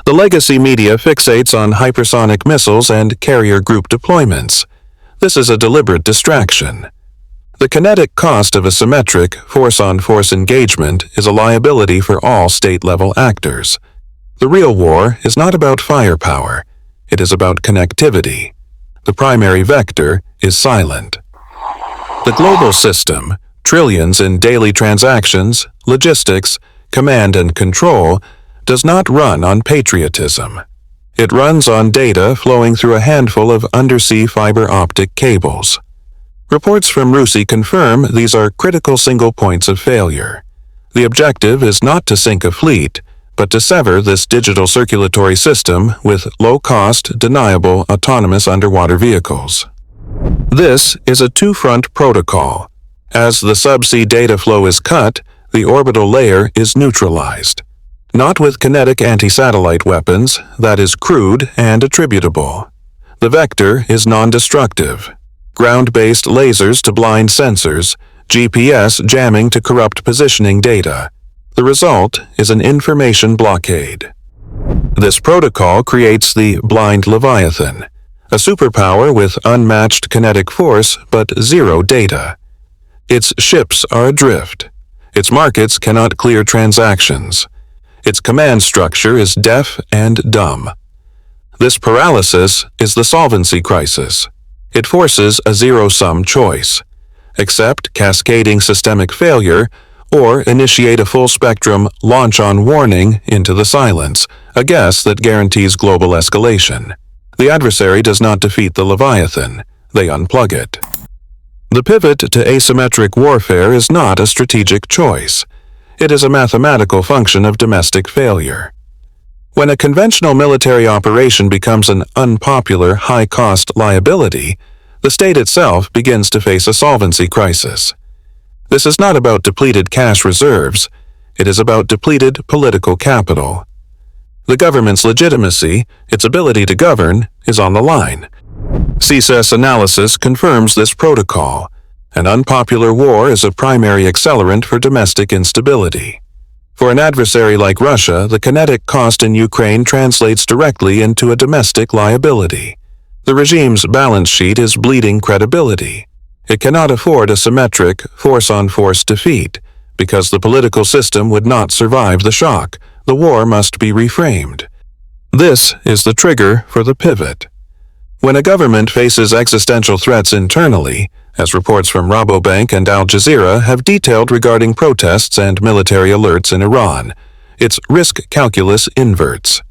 The legacy media fixates on hypersonic missiles and carrier group deployments. This is a deliberate distraction. The kinetic cost of a symmetric force-on-force engagement is a liability for all state-level actors. The real war is not about firepower. It is about connectivity. The primary vector is silent. The global system, trillions in daily transactions, logistics, command and control, does not run on patriotism. It runs on data flowing through a handful of undersea fiber optic cables. Reports from RUSI confirm these are critical single points of failure. The objective is not to sink a fleet, but to sever this digital circulatory system with low-cost, deniable, autonomous underwater vehicles. This is a two-front protocol. As the subsea data flow is cut, the orbital layer is neutralized. Not with kinetic anti-satellite weapons, that is crude and attributable. The vector is non-destructive. Ground-based lasers to blind sensors, GPS jamming to corrupt positioning data. The result is an information blockade. This protocol creates the blind Leviathan, a superpower with unmatched kinetic force but zero data. Its ships are adrift. Its markets cannot clear transactions. Its command structure is deaf and dumb. This paralysis is the solvency crisis. It forces a zero-sum choice. Accept cascading systemic failure or initiate a full-spectrum launch-on warning into the silence, a guess that guarantees global escalation. The adversary does not defeat the Leviathan. They unplug it. The pivot to asymmetric warfare is not a strategic choice. It is a mathematical function of domestic failure. When a conventional military operation becomes an unpopular, high-cost liability, the state itself begins to face a solvency crisis. This is not about depleted cash reserves. It is about depleted political capital. The government's legitimacy, its ability to govern, is on the line. CSIS analysis confirms this protocol. An unpopular war is a primary accelerant for domestic instability. For an adversary like Russia, the kinetic cost in Ukraine translates directly into a domestic liability. The regime's balance sheet is bleeding credibility. It cannot afford a symmetric, force-on-force defeat, because the political system would not survive the shock. The war must be reframed. This is the trigger for the pivot. When a government faces existential threats internally, as reports from Rabobank and Al Jazeera have detailed regarding protests and military alerts in Iran, its risk calculus inverts.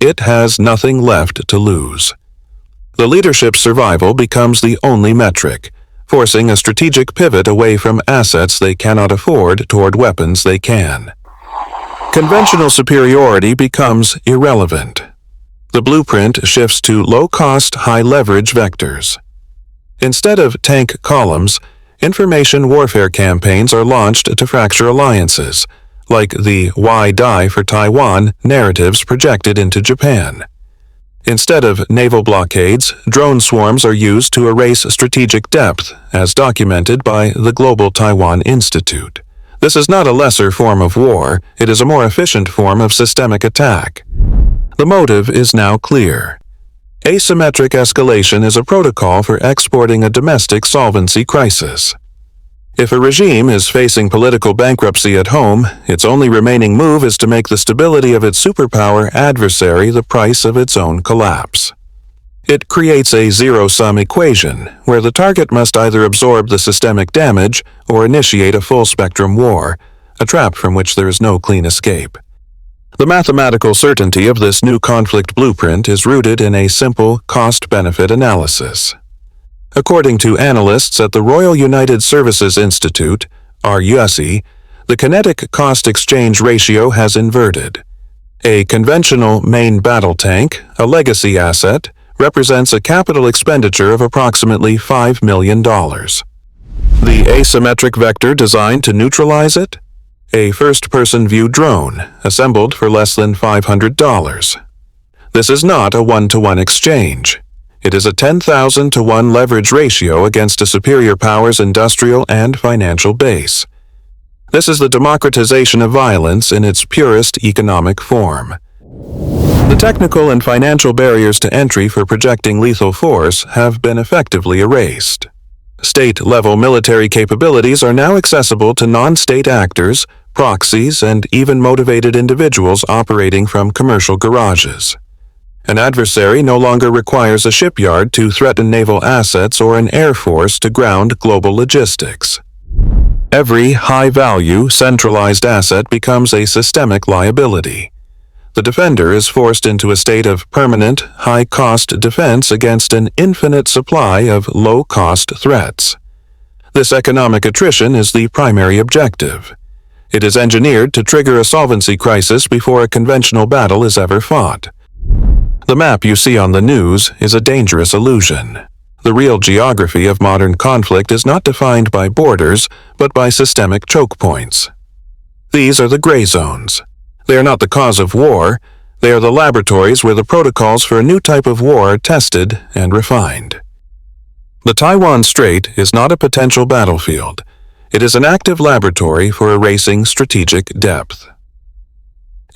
It has nothing left to lose. The leadership's survival becomes the only metric, forcing a strategic pivot away from assets they cannot afford toward weapons they can. Conventional superiority becomes irrelevant. The blueprint shifts to low-cost, high-leverage vectors. Instead of tank columns, information warfare campaigns are launched to fracture alliances, like the "Why Die for Taiwan" narratives projected into Japan. Instead of naval blockades, drone swarms are used to erase strategic depth, as documented by the Global Taiwan Institute. This is not a lesser form of war, it is a more efficient form of systemic attack. The motive is now clear. Asymmetric escalation is a protocol for exporting a domestic solvency crisis. If a regime is facing political bankruptcy at home, its only remaining move is to make the stability of its superpower adversary the price of its own collapse. It creates a zero-sum equation, where the target must either absorb the systemic damage or initiate a full-spectrum war, a trap from which there is no clean escape. The mathematical certainty of this new conflict blueprint is rooted in a simple cost-benefit analysis. According to analysts at the Royal United Services Institute, RUSI, the kinetic cost-exchange ratio has inverted. A conventional main battle tank, a legacy asset, represents a capital expenditure of approximately $5 million. The asymmetric vector designed to neutralize it? A first-person view drone, assembled for less than $500. This is not a one-to-one exchange. It is a 10,000 to 1 leverage ratio against a superior power's industrial and financial base. This is the democratization of violence in its purest economic form. technical and financial barriers to entry for projecting lethal force have been effectively erased. State-level military capabilities are now accessible to non-state actors, proxies, and even motivated individuals operating from commercial garages. An adversary no longer requires a shipyard to threaten naval assets or an air force to ground global logistics. Every high-value, centralized asset becomes a systemic liability. The defender is forced into a state of permanent, high-cost defense against an infinite supply of low-cost threats. This economic attrition is the primary objective. It is engineered to trigger a solvency crisis before a conventional battle is ever fought. The map you see on the news is a dangerous illusion. The real geography of modern conflict is not defined by borders, but by systemic choke points. These are the gray zones. They are not the cause of war. They are the laboratories where the protocols for a new type of war are tested and refined. The Taiwan Strait is not a potential battlefield. It is an active laboratory for erasing strategic depth.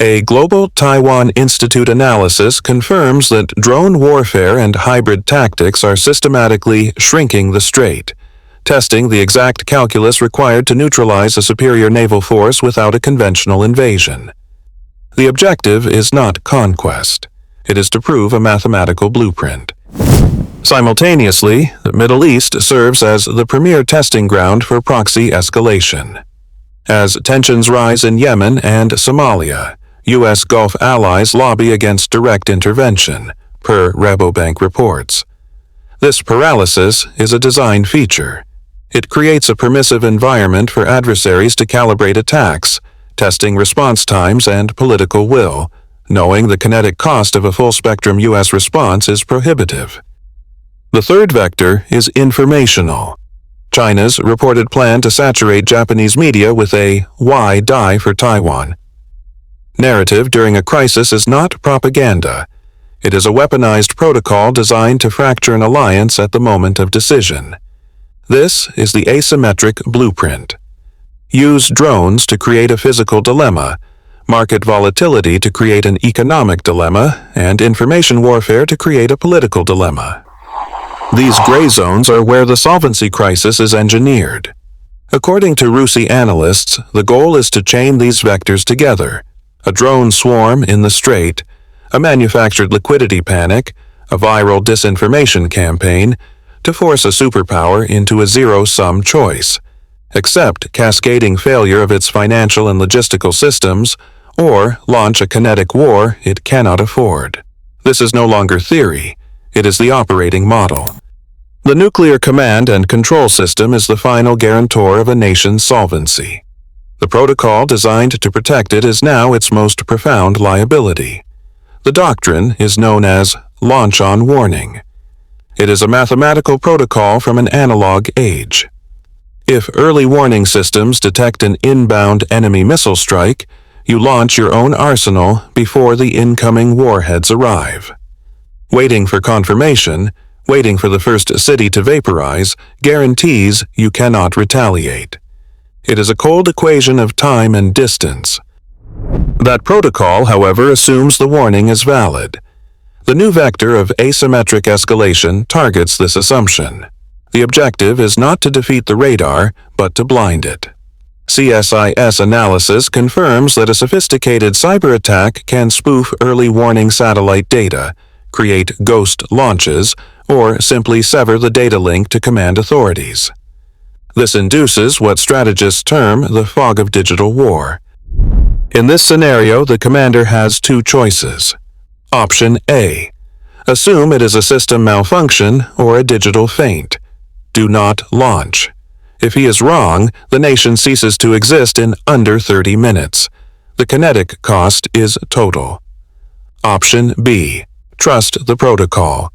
A Global Taiwan Institute analysis confirms that drone warfare and hybrid tactics are systematically shrinking the strait, testing the exact calculus required to neutralize a superior naval force without a conventional invasion. The objective is not conquest. It is to prove a mathematical blueprint. Simultaneously, the Middle East serves as the premier testing ground for proxy escalation. As tensions rise in Yemen and Somalia, U.S. Gulf allies lobby against direct intervention, per Rabobank reports. This paralysis is a design feature. It creates a permissive environment for adversaries to calibrate attacks, testing response times and political will, knowing the kinetic cost of a full-spectrum U.S. response is prohibitive. The third vector is informational. China's reported plan to saturate Japanese media with a "why die for Taiwan" narrative during a crisis is not propaganda. It is a weaponized protocol designed to fracture an alliance at the moment of decision. This is the asymmetric blueprint. Use drones to create a physical dilemma, market volatility to create an economic dilemma, and information warfare to create a political dilemma. These gray zones are where the solvency crisis is engineered. According to RUSI analysts, the goal is to chain these vectors together: a drone swarm in the strait, a manufactured liquidity panic, a viral disinformation campaign, to force a superpower into a zero-sum choice, accept cascading failure of its financial and logistical systems, or launch a kinetic war it cannot afford. This is no longer theory. It is the operating model. The nuclear command and control system is the final guarantor of a nation's solvency. The protocol designed to protect it is now its most profound liability. The doctrine is known as launch-on warning. It is a mathematical protocol from an analog age. If early warning systems detect an inbound enemy missile strike, you launch your own arsenal before the incoming warheads arrive. Waiting for confirmation, waiting for the first city to vaporize, guarantees you cannot retaliate. It is a cold equation of time and distance. That protocol, however, assumes the warning is valid. The new vector of asymmetric escalation targets this assumption. The objective is not to defeat the radar, but to blind it. CSIS analysis confirms that a sophisticated cyber attack can spoof early warning satellite data, create ghost launches, or simply sever the data link to command authorities. This induces what strategists term the fog of digital war. In this scenario, the commander has two choices. Option A. Assume it is a system malfunction or a digital feint. Do not launch. If he is wrong, the nation ceases to exist in under 30 minutes. The kinetic cost is total. Option B. Trust the protocol.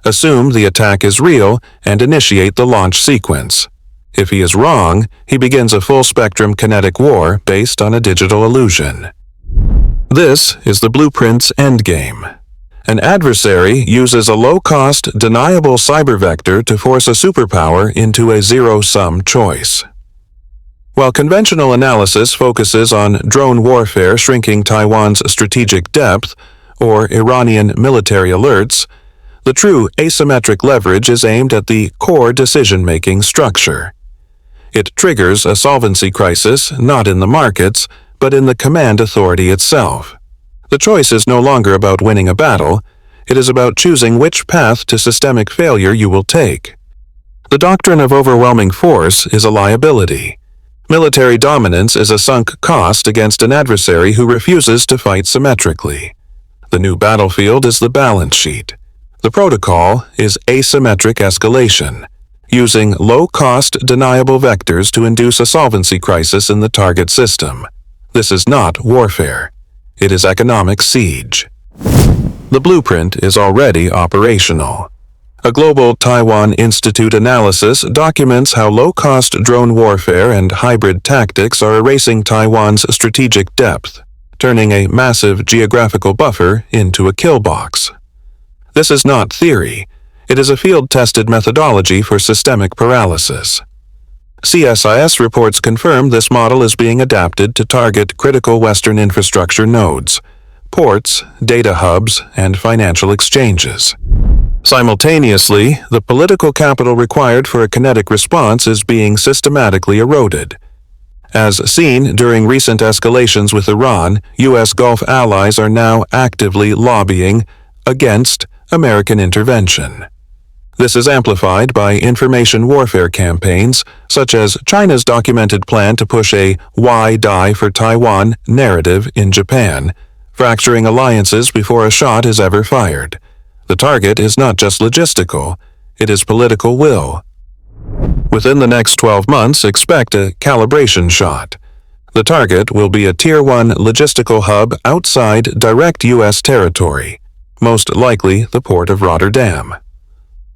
Assume the attack is real and initiate the launch sequence. If he is wrong, he begins a full-spectrum kinetic war based on a digital illusion. This is the blueprint's endgame. An adversary uses a low-cost, deniable cyber vector to force a superpower into a zero-sum choice. While conventional analysis focuses on drone warfare shrinking Taiwan's strategic depth, or Iranian military alerts, the true asymmetric leverage is aimed at the core decision-making structure. It triggers a solvency crisis not in the markets, but in the command authority itself. The choice is no longer about winning a battle, it is about choosing which path to systemic failure you will take. The doctrine of overwhelming force is a liability. Military dominance is a sunk cost against an adversary who refuses to fight symmetrically. The new battlefield is the balance sheet. The protocol is asymmetric escalation, using low-cost, deniable vectors to induce a solvency crisis in the target system. This is not warfare. It is economic siege. The blueprint is already operational. A global Taiwan Institute analysis documents how low-cost drone warfare and hybrid tactics are erasing Taiwan's strategic depth, turning a massive geographical buffer into a kill box. This is not theory. It is a field-tested methodology for systemic paralysis. CSIS reports confirm this model is being adapted to target critical Western infrastructure nodes, ports, data hubs, and financial exchanges. Simultaneously, the political capital required for a kinetic response is being systematically eroded. As seen during recent escalations with Iran, U.S. Gulf allies are now actively lobbying against American intervention. This is amplified by information warfare campaigns, such as China's documented plan to push a "Why die for Taiwan" narrative in Japan, fracturing alliances before a shot is ever fired. The target is not just logistical, it is political will. Within the next 12 months, expect a calibration shot. The target will be a Tier 1 logistical hub outside direct U.S. territory, most likely the port of Rotterdam.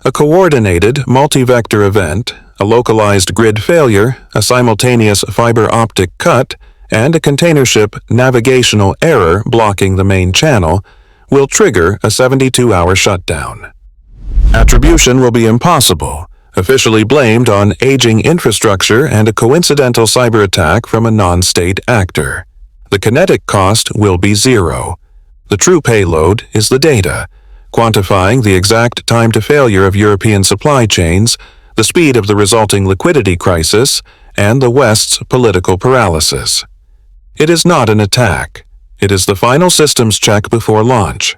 A coordinated, multi-vector event, a localized grid failure, a simultaneous fiber optic cut, and a container ship navigational error blocking the main channel will trigger a 72-hour shutdown. Attribution will be impossible, officially blamed on aging infrastructure and a coincidental cyber attack from a non-state actor. The kinetic cost will be zero. The true payload is the data, quantifying the exact time to failure of European supply chains, the speed of the resulting liquidity crisis, and the West's political paralysis. It is not an attack. It is the final systems check before launch.